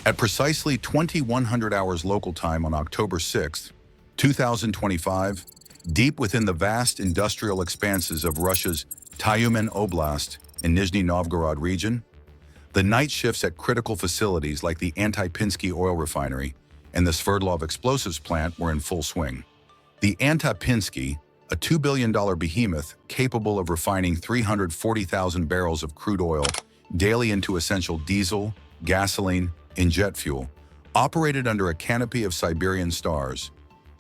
At precisely 2100 hours local time on October 6, 2025, deep within the vast industrial expanses of Russia's Tyumen Oblast and Nizhny Novgorod region, the night shifts at critical facilities like the Antipinsky oil refinery and the Sverdlov explosives plant were in full swing. The Antipinsky, a $2 billion behemoth capable of refining 340,000 barrels of crude oil daily into essential diesel, gasoline, and jet fuel, operated under a canopy of Siberian stars,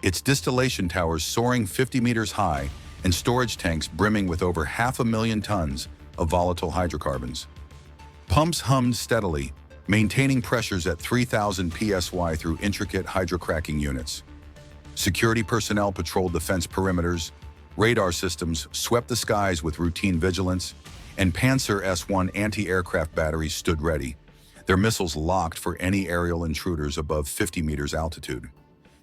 its distillation towers soaring 50 meters high and storage tanks brimming with over 500,000 tons of volatile hydrocarbons. Pumps hummed steadily, maintaining pressures at 3,000 psi through intricate hydrocracking units. Security personnel patrolled the fence perimeters, radar systems swept the skies with routine vigilance, and Panzer S-1 anti-aircraft batteries stood ready, their missiles locked for any aerial intruders above 50 meters altitude.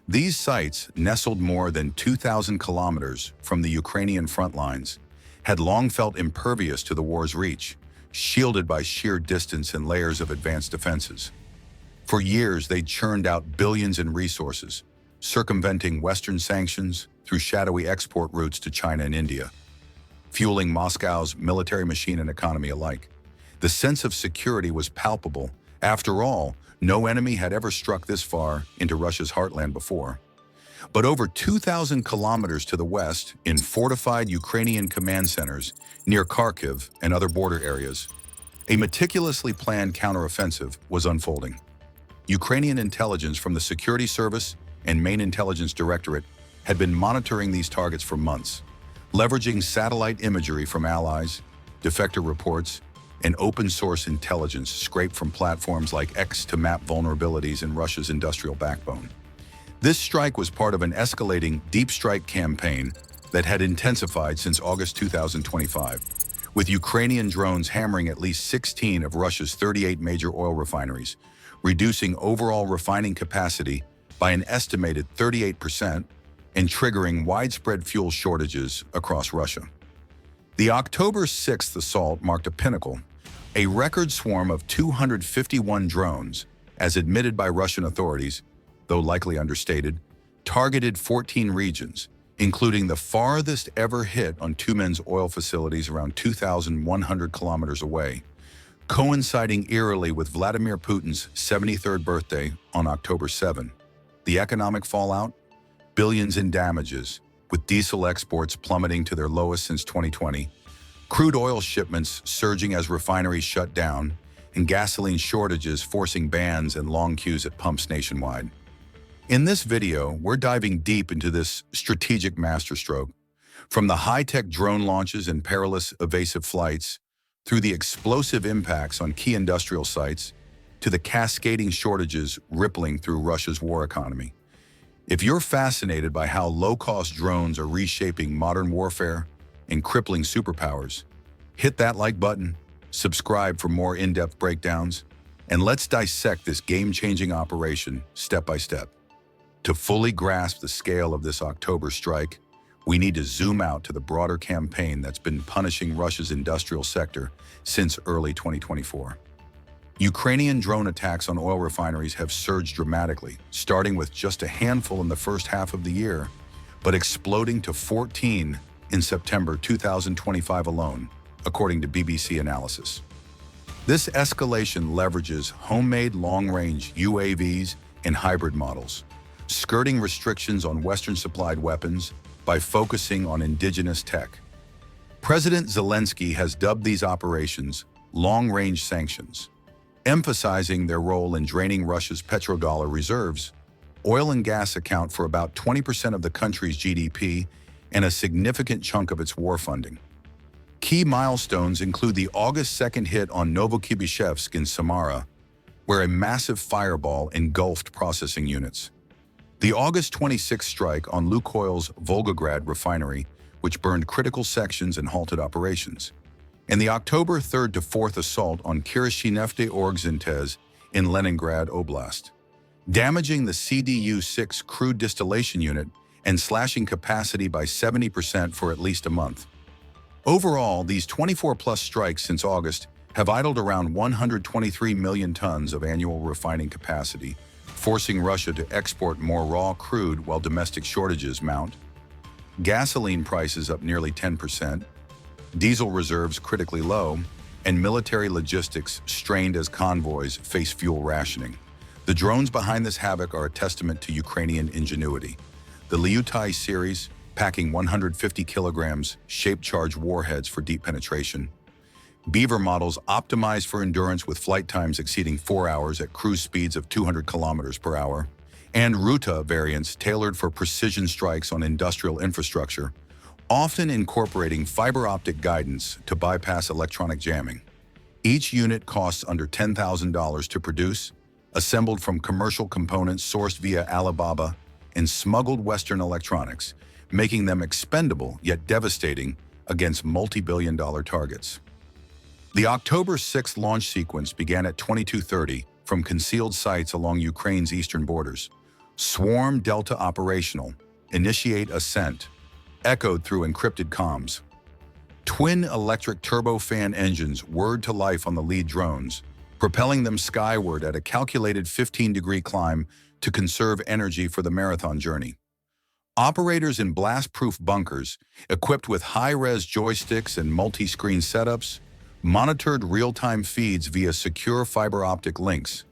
These sites, nestled more than 2,000 kilometers from the Ukrainian front lines, had long felt impervious to the war's reach, shielded by sheer distance and layers of advanced defenses. For years, they'd churned out billions in resources, circumventing Western sanctions through shadowy export routes to China and India, fueling Moscow's military machine and economy alike. The sense of security was palpable. After all, no enemy had ever struck this far into Russia's heartland before. But over 2,000 kilometers to the west, in fortified Ukrainian command centers near Kharkiv and other border areas, a meticulously planned counteroffensive was unfolding. Ukrainian intelligence from the Security Service and Main Intelligence Directorate had been monitoring these targets for months, leveraging satellite imagery from allies, defector reports, and open-source intelligence scraped from platforms like X to map vulnerabilities in Russia's industrial backbone. This strike was part of an escalating deep strike campaign that had intensified since August 2025, with Ukrainian drones hammering at least 16 of Russia's 38 major oil refineries, reducing overall refining capacity by an estimated 38% and triggering widespread fuel shortages across Russia. The October 6th assault marked a pinnacle, a record swarm of 251 drones, as admitted by Russian authorities, though likely understated, targeted 14 regions, including the farthest ever hit on Tyumen's oil facilities around 2,100 kilometers away, coinciding eerily with Vladimir Putin's 73rd birthday on October 7. The economic fallout? Billions in damages, with diesel exports plummeting to their lowest since 2020, crude oil shipments surging as refineries shut down, and gasoline shortages forcing bans and long queues at pumps nationwide. In this video, we're diving deep into this strategic masterstroke, from the high-tech drone launches and perilous evasive flights, through the explosive impacts on key industrial sites, to the cascading shortages rippling through Russia's war economy. If you're fascinated by how low-cost drones are reshaping modern warfare and crippling superpowers, hit that like button, subscribe for more in-depth breakdowns, and let's dissect this game-changing operation step by step. To fully grasp the scale of this October strike, we need to zoom out to the broader campaign that's been punishing Russia's industrial sector since early 2024. Ukrainian drone attacks on oil refineries have surged dramatically, starting with just a handful in the first half of the year, but exploding to 14 in September 2025 alone, according to BBC analysis. This escalation leverages homemade long-range UAVs and hybrid models, skirting restrictions on Western-supplied weapons by focusing on indigenous tech. President Zelensky has dubbed these operations long-range sanctions, emphasizing their role in draining Russia's petrodollar reserves. Oil and gas account for about 20% of the country's GDP and a significant chunk of its war funding. Key milestones include the August 2nd hit on Novokibishevsk in Samara, where a massive fireball engulfed processing units. The August 26th strike on Lukoil's Volgograd refinery, which burned critical sections and halted operations. And the October 3rd to 4th assault on Kirishchenefte Orgzintez in Leningrad Oblast, damaging the CDU-6 crude distillation unit and slashing capacity by 70% for at least a month. Overall, these 24-plus strikes since August have idled around 123 million tons of annual refining capacity, forcing Russia to export more raw crude while domestic shortages mount. Gasoline prices up nearly 10%, diesel reserves critically low, and military logistics strained as convoys face fuel rationing. The drones behind this havoc are a testament to Ukrainian ingenuity. The Lyutyi series, packing 150 kilograms, shape-charged warheads for deep penetration. Beaver models optimized for endurance with flight times exceeding 4 hours at cruise speeds of 200 kilometers per hour. And Ruta variants tailored for precision strikes on industrial infrastructure, often incorporating fiber optic guidance to bypass electronic jamming. Each unit costs under $10,000 to produce, assembled from commercial components sourced via Alibaba and smuggled Western electronics, making them expendable yet devastating against multi-billion-dollar targets. The October 6th launch sequence began at 22:30 from concealed sites along Ukraine's eastern borders. Swarm Delta operational, initiate ascent, echoed through encrypted comms. Twin electric turbofan engines whirred to life on the lead drones, propelling them skyward at a calculated 15-degree climb to conserve energy for the marathon journey. Operators in blast-proof bunkers, equipped with high-res joysticks and multi-screen setups, monitored real-time feeds via secure fiber optic links,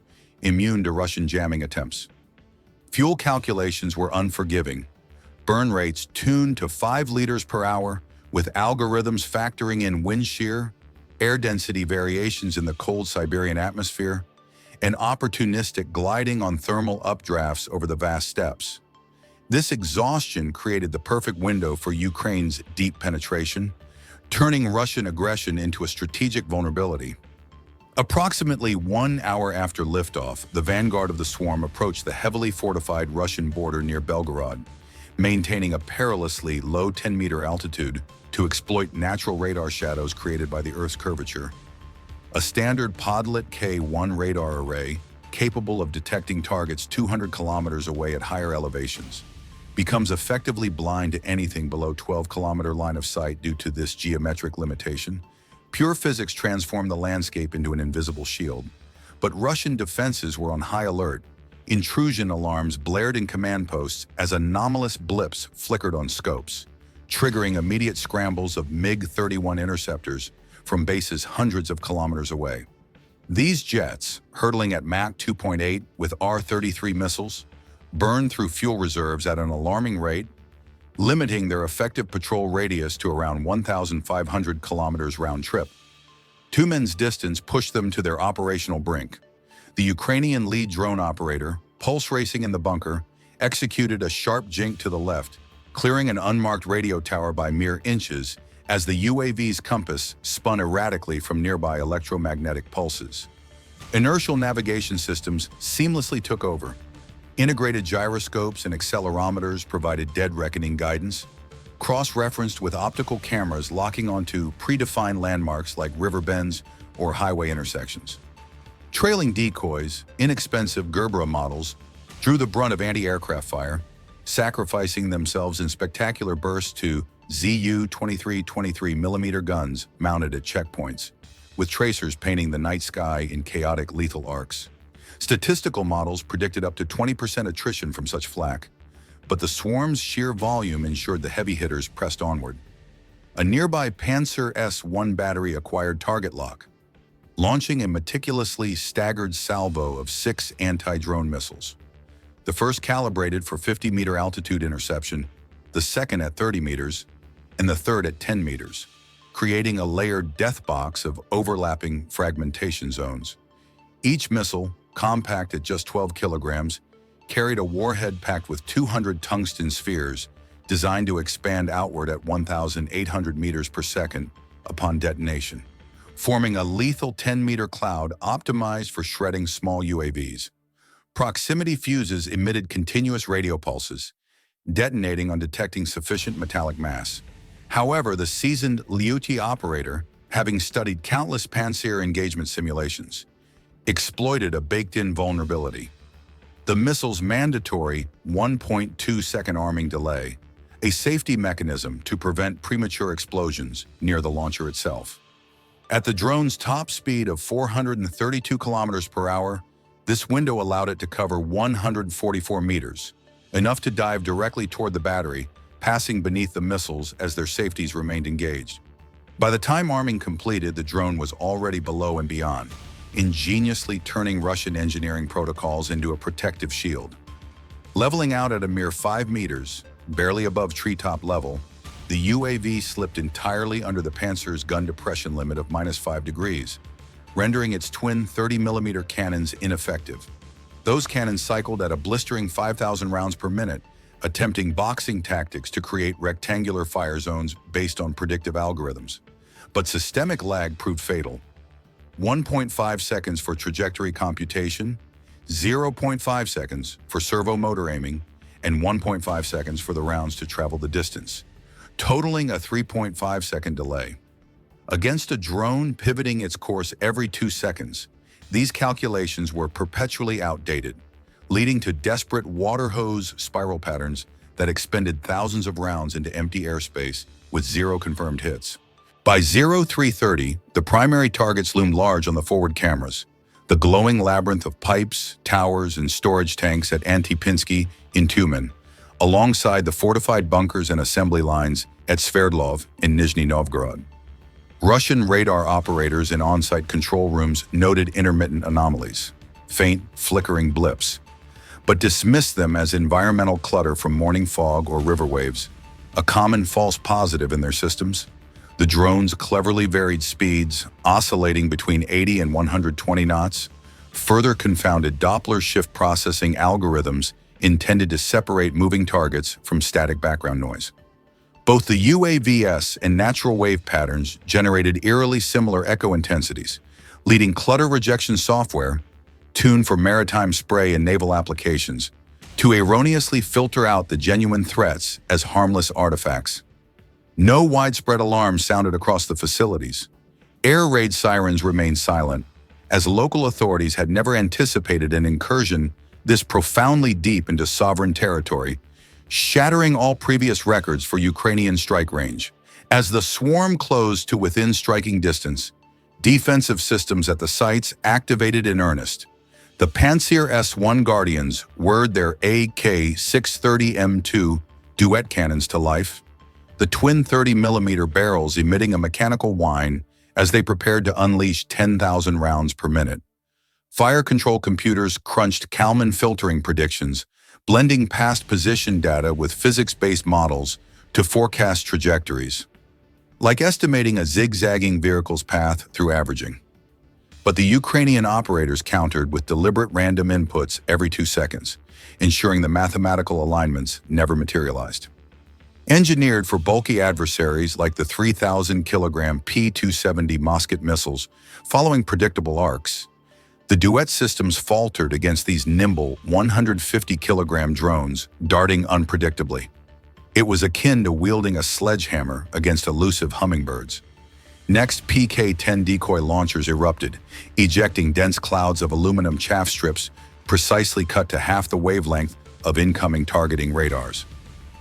immune to Russian jamming attempts. Fuel calculations were unforgiving, burn rates tuned to 5 liters per hour, with algorithms factoring in wind shear, air density variations in the cold Siberian atmosphere, and opportunistic gliding on thermal updrafts over the vast steppes. This exhaustion created the perfect window for Ukraine's deep penetration, turning Russian aggression into a strategic vulnerability. Approximately 1 hour after liftoff, the vanguard of the swarm approached the heavily fortified Russian border near Belgorod, maintaining a perilously low 10-meter altitude to exploit natural radar shadows created by the Earth's curvature. A standard Podlet K-1 radar array, capable of detecting targets 200 kilometers away at higher elevations, becomes effectively blind to anything below 12-kilometer line of sight due to this geometric limitation. Pure physics transformed the landscape into an invisible shield, but Russian defenses were on high alert. Intrusion alarms blared in command posts as anomalous blips flickered on scopes, triggering immediate scrambles of MiG-31 interceptors from bases hundreds of kilometers away. These jets, hurtling at Mach 2.8 with R-33 missiles, burned through fuel reserves at an alarming rate, limiting their effective patrol radius to around 1,500 kilometers round trip. Tyumen's distance pushed them to their operational brink. The Ukrainian lead drone operator, pulse racing in the bunker, executed a sharp jink to the left, clearing an unmarked radio tower by mere inches as the UAV's compass spun erratically from nearby electromagnetic pulses. Inertial navigation systems seamlessly took over. Integrated gyroscopes and accelerometers provided dead reckoning guidance, cross-referenced with optical cameras locking onto predefined landmarks like river bends or highway intersections. Trailing decoys, inexpensive Gerberia models, drew the brunt of anti-aircraft fire, sacrificing themselves in spectacular bursts to Zu 23-23mm guns mounted at checkpoints, with tracers painting the night sky in chaotic lethal arcs. Statistical models predicted up to 20% attrition from such flak, but the swarm's sheer volume ensured the heavy hitters pressed onward. A nearby Panzer S-1 battery acquired target lock, launching a meticulously staggered salvo of 6 anti-drone missiles. The first calibrated for 50-meter altitude interception, the second at 30 meters, and the third at 10 meters, creating a layered death box of overlapping fragmentation zones. Each missile, compact at just 12 kilograms, carried a warhead packed with 200 tungsten spheres designed to expand outward at 1,800 meters per second upon detonation, forming a lethal 10-meter cloud optimized for shredding small UAVs. Proximity fuses emitted continuous radio pulses, detonating on detecting sufficient metallic mass. However, the seasoned Lyutyi operator, having studied countless Panzer engagement simulations, exploited a baked-in vulnerability. The missile's mandatory 1.2-second arming delay, a safety mechanism to prevent premature explosions near the launcher itself. At the drone's top speed of 432 kilometers per hour, this window allowed it to cover 144 meters, enough to dive directly toward the battery, passing beneath the missiles as their safeties remained engaged. By the time arming completed, the drone was already below and beyond, ingeniously turning Russian engineering protocols into a protective shield. Leveling out at a mere 5 meters, barely above treetop level, the UAV slipped entirely under the Panzer's gun depression limit of -5 degrees, rendering its twin 30mm cannons ineffective. Those cannons cycled at a blistering 5,000 rounds per minute, attempting boxing tactics to create rectangular fire zones based on predictive algorithms. But systemic lag proved fatal. 1.5 seconds for trajectory computation, 0.5 seconds for servo motor aiming, and 1.5 seconds for the rounds to travel the distance, totaling a 3.5-second delay. Against a drone pivoting its course every 2 seconds, these calculations were perpetually outdated, leading to desperate water hose spiral patterns that expended thousands of rounds into empty airspace with 0 confirmed hits. By 0330, the primary targets loomed large on the forward cameras, the glowing labyrinth of pipes, towers, and storage tanks at Antipinsky in Tyumen, alongside the fortified bunkers and assembly lines at Sverdlov in Nizhny Novgorod. Russian radar operators in on-site control rooms noted intermittent anomalies, faint, flickering blips, but dismissed them as environmental clutter from morning fog or river waves, a common false positive in their systems. The drone's cleverly varied speeds, oscillating between 80 and 120 knots, further confounded Doppler shift processing algorithms intended to separate moving targets from static background noise. Both the UAVs and natural wave patterns generated eerily similar echo intensities, leading clutter rejection software, tuned for maritime spray and naval applications, to erroneously filter out the genuine threats as harmless artifacts. No widespread alarms sounded across the facilities. Air raid sirens remained silent, as local authorities had never anticipated an incursion this profoundly deep into sovereign territory, shattering all previous records for Ukrainian strike range. As the swarm closed to within striking distance, defensive systems at the sites activated in earnest. The Pantsir S-1 Guardians whirred their AK-630M2 duet cannons to life, the twin 30mm barrels emitting a mechanical whine as they prepared to unleash 10,000 rounds per minute. Fire control computers crunched Kalman filtering predictions, blending past position data with physics-based models to forecast trajectories, like estimating a zigzagging vehicle's path through averaging. But the Ukrainian operators countered with deliberate random inputs every 2 seconds, ensuring the mathematical alignments never materialized. Engineered for bulky adversaries like the 3,000-kilogram P-270 Moscow missiles following predictable arcs, the duet systems faltered against these nimble 150-kilogram drones darting unpredictably. It was akin to wielding a sledgehammer against elusive hummingbirds. Next, PK-10 decoy launchers erupted, ejecting dense clouds of aluminum chaff strips precisely cut to half the wavelength of incoming targeting radars.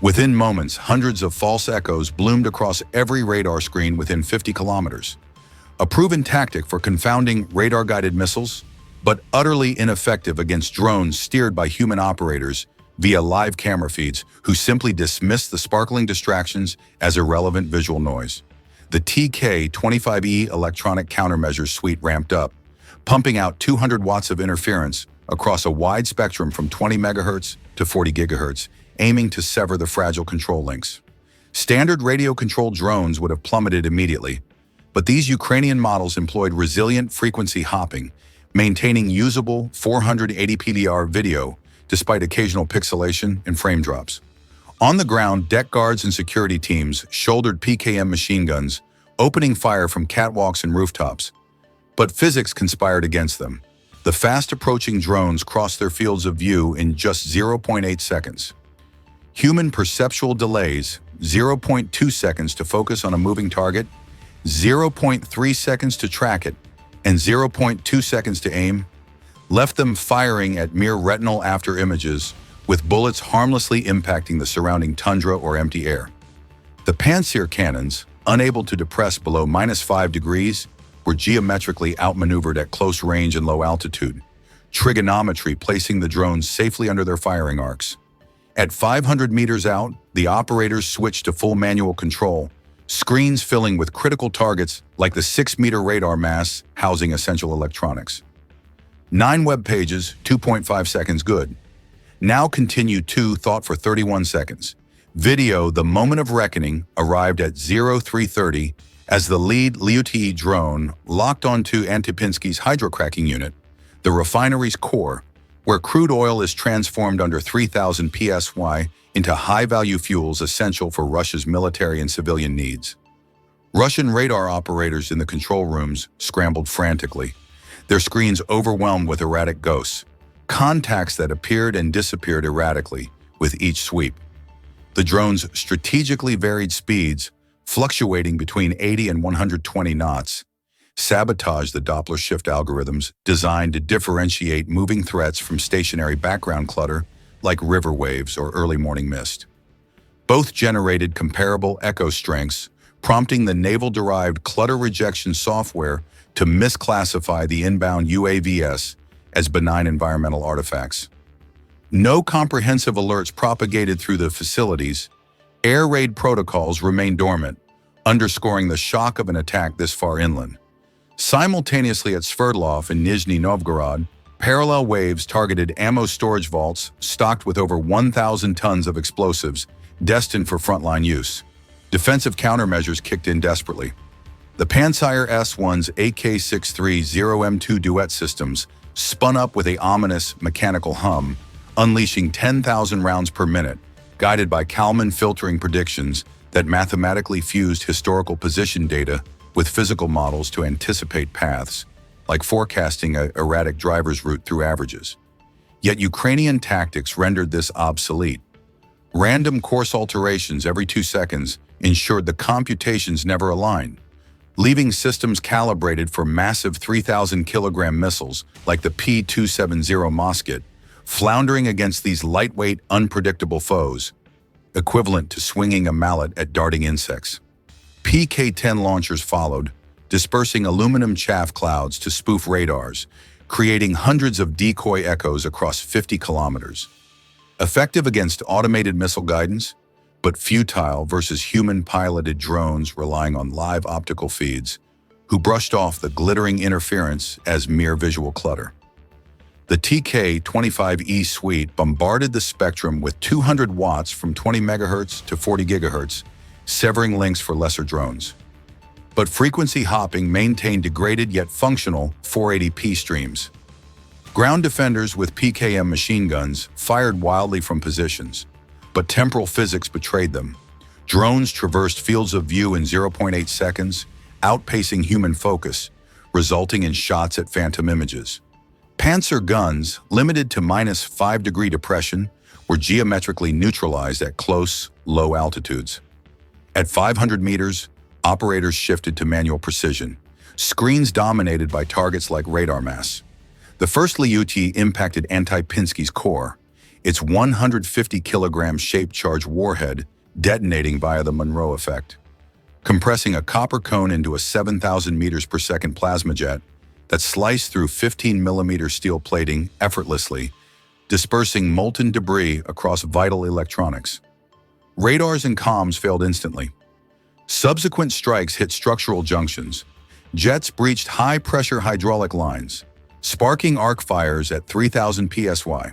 Within moments, hundreds of false echoes bloomed across every radar screen within 50 kilometers. A proven tactic for confounding radar-guided missiles, but utterly ineffective against drones steered by human operators via live camera feeds who simply dismissed the sparkling distractions as irrelevant visual noise. The TK-25E electronic countermeasures suite ramped up, pumping out 200 watts of interference across a wide spectrum from 20 megahertz to 40 gigahertz, aiming to sever the fragile control links. Standard radio-controlled drones would have plummeted immediately, but these Ukrainian models employed resilient frequency hopping, maintaining usable 480 PDR video despite occasional pixelation and frame drops. On the ground, deck guards and security teams shouldered PKM machine guns, opening fire from catwalks and rooftops. But physics conspired against them. The fast-approaching drones crossed their fields of view in just 0.8 seconds. Human perceptual delays, 0.2 seconds to focus on a moving target, 0.3 seconds to track it, and 0.2 seconds to aim, left them firing at mere retinal after images, with bullets harmlessly impacting the surrounding tundra or empty air. The Pantsir cannons, unable to depress below -5 degrees, were geometrically outmaneuvered at close range and low altitude, trigonometry placing the drones safely under their firing arcs. At 500 meters out, the operators switched to full manual control, screens filling with critical targets like the 6-meter radar mass housing essential electronics. 9 web pages, 2.5 seconds good. Now continue 2 thought for 31 seconds. Video The Moment of Reckoning arrived at 0330 as the lead Lyutyi drone locked onto Antipinsky's hydrocracking unit, the refinery's core, where crude oil is transformed under 3,000 psi into high-value fuels essential for Russia's military and civilian needs. Russian radar operators in the control rooms scrambled frantically, their screens overwhelmed with erratic ghosts, contacts that appeared and disappeared erratically with each sweep. The drone's strategically varied speeds, fluctuating between 80 and 120 knots, sabotaged the Doppler shift algorithms designed to differentiate moving threats from stationary background clutter like river waves or early morning mist. Both generated comparable echo strengths, prompting the naval-derived clutter rejection software to misclassify the inbound UAVs as benign environmental artifacts. No comprehensive alerts propagated through the facilities. Air raid protocols remained dormant, underscoring the shock of an attack this far inland. Simultaneously at Sverdlov and Nizhny Novgorod, parallel waves targeted ammo storage vaults stocked with over 1,000 tons of explosives destined for frontline use. Defensive countermeasures kicked in desperately. The Pantsir S-1's AK-630M2 duet systems spun up with an ominous mechanical hum, unleashing 10,000 rounds per minute, guided by Kalman filtering predictions that mathematically fused historical position data with physical models to anticipate paths, like forecasting an erratic driver's route through averages. Yet Ukrainian tactics rendered this obsolete. Random course alterations every 2 seconds ensured the computations never aligned, leaving systems calibrated for massive 3,000-kilogram missiles like the P-270 Mosket, floundering against these lightweight, unpredictable foes, equivalent to swinging a mallet at darting insects. PK-10 launchers followed, dispersing aluminum chaff clouds to spoof radars, creating hundreds of decoy echoes across 50 kilometers. Effective against automated missile guidance, but futile versus human-piloted drones relying on live optical feeds, who brushed off the glittering interference as mere visual clutter. The TK-25E suite bombarded the spectrum with 200 watts from 20 MHz to 40 GHz, severing links for lesser drones. But frequency hopping maintained degraded yet functional 480p streams. Ground defenders with PKM machine guns fired wildly from positions, but temporal physics betrayed them. Drones traversed fields of view in 0.8 seconds, outpacing human focus, resulting in shots at phantom images. Panzer guns, limited to -5-degree depression, were geometrically neutralized at close, low altitudes. At 500 meters, operators shifted to manual precision, screens dominated by targets like radar mass. The first Lyutyi impacted Antipinsky's core, its 150-kilogram shaped charge warhead detonating via the Monroe effect, compressing a copper cone into a 7,000 meters per second plasma jet that sliced through 15-millimeter steel plating effortlessly, dispersing molten debris across vital electronics. Radars and comms failed instantly. Subsequent strikes hit structural junctions. Jets breached high-pressure hydraulic lines, sparking arc fires at 3,000 psi.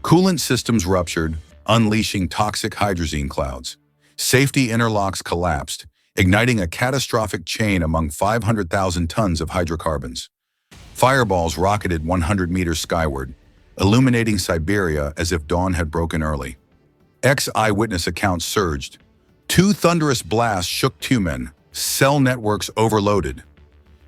Coolant systems ruptured, unleashing toxic hydrazine clouds. Safety interlocks collapsed, igniting a catastrophic chain among 500,000 tons of hydrocarbons. Fireballs rocketed 100 meters skyward, illuminating Siberia as if dawn had broken early. Eyewitness accounts surged. 2 thunderous blasts shook Tyumen, cell networks overloaded.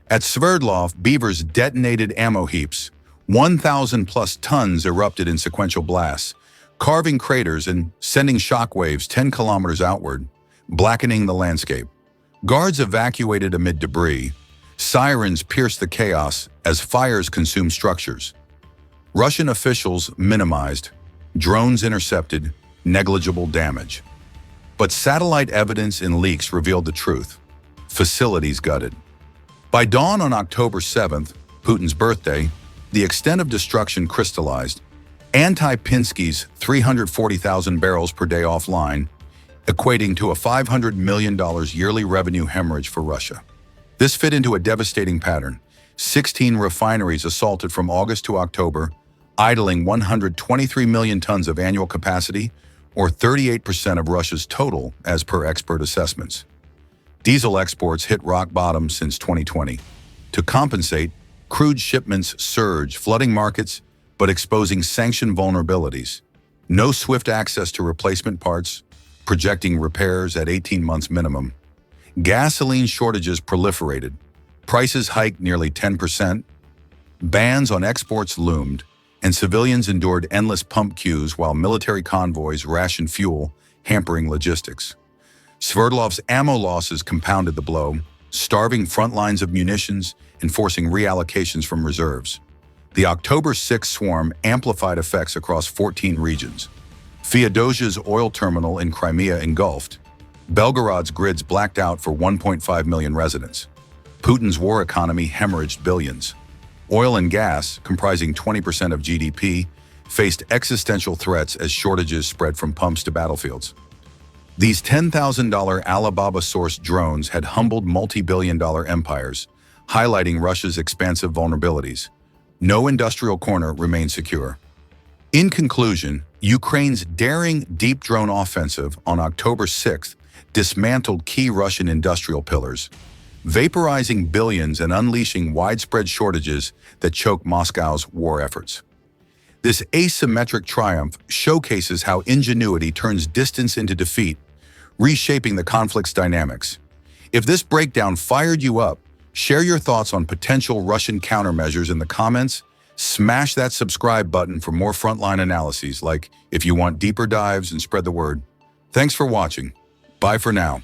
At Sverdlov, beavers detonated ammo heaps. 1,000-plus tons erupted in sequential blasts, carving craters and sending shockwaves 10 kilometers outward, blackening the landscape. Guards evacuated amid debris. Sirens pierced the chaos as fires consumed structures. Russian officials minimized, drones intercepted, negligible damage. But satellite evidence and leaks revealed the truth. Facilities gutted. By dawn on October 7th, Putin's birthday, the extent of destruction crystallized. Antipinsky's 340,000 barrels per day offline, equating to a $500 million yearly revenue hemorrhage for Russia. This fit into a devastating pattern. 16 refineries assaulted from August to October, idling 123 million tons of annual capacity, or 38% of Russia's total, as per expert assessments. Diesel exports hit rock bottom since 2020. To compensate, crude shipments surged, flooding markets, but exposing sanction vulnerabilities. No swift access to replacement parts, projecting repairs at 18 months minimum. Gasoline shortages proliferated. Prices hiked nearly 10%. Bans on exports loomed, and civilians endured endless pump queues while military convoys rationed fuel, hampering logistics. Sverdlov's ammo losses compounded the blow, starving front lines of munitions and forcing reallocations from reserves. The October 6 swarm amplified effects across 14 regions. Feodosia's oil terminal in Crimea engulfed. Belgorod's grids blacked out for 1.5 million residents. Putin's war economy hemorrhaged billions. Oil and gas, comprising 20% of GDP, faced existential threats as shortages spread from pumps to battlefields. These $10,000 Alibaba-sourced drones had humbled multi-billion-dollar empires, highlighting Russia's expansive vulnerabilities. No industrial corner remained secure. In conclusion, Ukraine's daring deep drone offensive on October 6th dismantled key Russian industrial pillars, vaporizing billions and unleashing widespread shortages that choke Moscow's war efforts. This asymmetric triumph showcases how ingenuity turns distance into defeat, reshaping the conflict's dynamics. If this breakdown fired you up, share your thoughts on potential Russian countermeasures in the comments. Smash that subscribe button for more frontline analyses, like if you want deeper dives and spread the word. Thanks for watching. Bye for now.